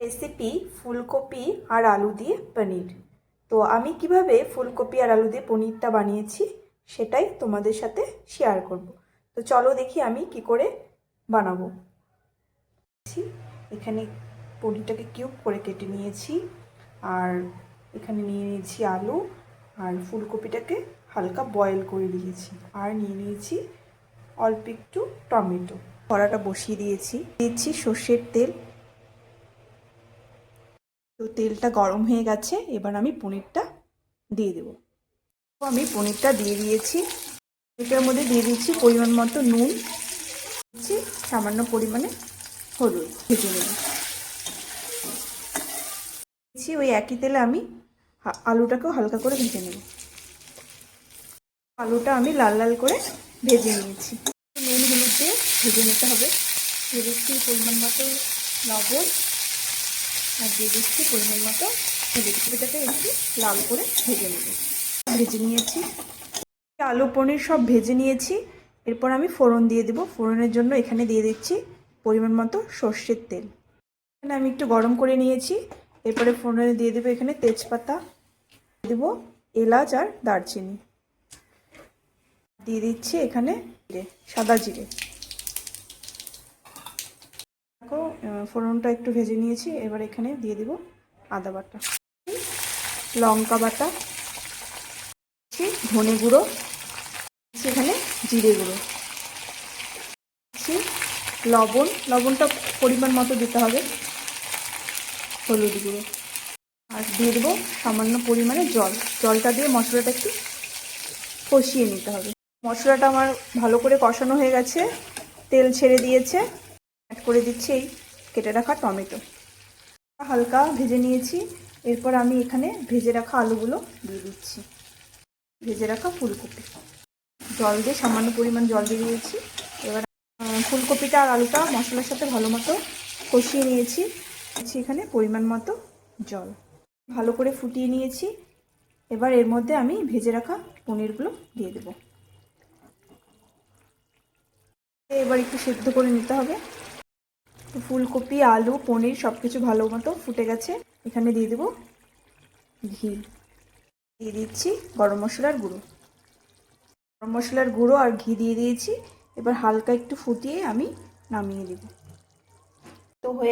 Recipe ফুলকপি আর আলু দিয়ে পনির। তো আমি কিভাবে ফুলকপি আর আলু দিয়ে পনিরটা বানিয়েছি সেটাই তোমাদের সাথে শেয়ার করব। তো চলো দেখি আমি কি করে বানাবো। এখানে পনিরটাকে কিউব করে কেটে নিয়েছি, আর এখানে নিয়ে নিয়েছি আলু, আর ফুলকপিটাকে হালকা বয়েল করে দিয়েছি, আর নিয়ে নিয়েছি অল্প একটু টমেটো। কড়াটা বসিয়ে দিয়েছি সর্ষের তেল। তো তেলটা গরম হয়ে গেছে, এবার আমি পনিরটা দিয়ে দেব। তো আমি পনিরটা দিয়ে দিয়েছি। এটার মধ্যে দিয়ে দিচ্ছি পরিমাণ মতো নুন, দিচ্ছি সামান্য পরিমাণে হলুদ, ভেজে নেব। ওই একই তেলে আমি আলুটাকেও হালকা করে ভেজে নেব। আলুটা আমি লাল লাল করে ভেজে নিয়েছি। নুন হলুদ দিয়ে ভেজে নিতে হবে। দিয়ে দিচ্ছি পরিমাণ মতো লবণ, আর দিয়ে দিচ্ছি পরিমাণ মতো হলুদ। এটাকে একটু লাল করে ভেজে নেব। ভেজে নিয়েছি, আলু পনির সব ভেজে নিয়েছি। এরপর আমি ফোড়ন দিয়ে দেবো। ফোড়নের জন্য এখানে দিয়ে দিচ্ছি পরিমাণ মতো সর্ষের তেল। এখানে আমি একটু গরম করে নিয়েছি। এরপরে ফোড়নে দিয়ে দেবো এখানে তেজপাতা, দেবো এলাচ আর দারচিনি, দিয়ে দিচ্ছি এখানে সাদা জিরে। দেখো ফোড়নটা একটু ভেজে নিয়েছি। এবার এখানে দিয়ে দেবো আদা বাটা, লঙ্কা বাটা, ধনে গুঁড়ো, এখানে জিরে গুঁড়ো, লবণ, লবণটা পরিমাণ মতো দিতে হবে, হলুদ গুঁড়ো, আর দিয়ে দেবো সামান্য পরিমাণে জল। জলটা দিয়ে মশলাটা একটু কষিয়ে নিতে হবে। মশলাটা আমার ভালো করে কষানো হয়ে গেছে, তেল ছেড়ে দিয়েছে। অ্যাড করে দিচ্ছি এই কেটে রাখা টমেটো, হালকা ভেজে নিয়েছি। এরপর আমি এখানে ভেজে রাখা আলুগুলো দিয়ে দিচ্ছি, ভেজে রাখা ফুলকপি, জল দিয়ে সামান্য পরিমাণ জল দিয়ে দিয়েছি। এবার ফুলকপিটা আর আলুটা মশলার সাথে ভালো মতো কষিয়ে নিয়েছি। এখানে পরিমাণ মতো জল ভালো করে ফুটিয়ে নিয়েছি। এবার এর মধ্যে আমি ভেজে রাখা পনিরগুলো দিয়ে দেব। এবার একটু সেদ্ধ করে নিতে হবে। তো ফুলকপি, আলু, পনির সব কিছু ভালো মতো ফুটে গেছে। এখানে দিয়ে দেব ঘি, দিয়ে দিচ্ছি গরম মশলার গুঁড়ো। গরম মশলার গুঁড়ো আর ঘি দিয়ে দিয়েছি। এবার হালকা একটু ফুটিয়ে আমি নামিয়ে দেব। তো হয়ে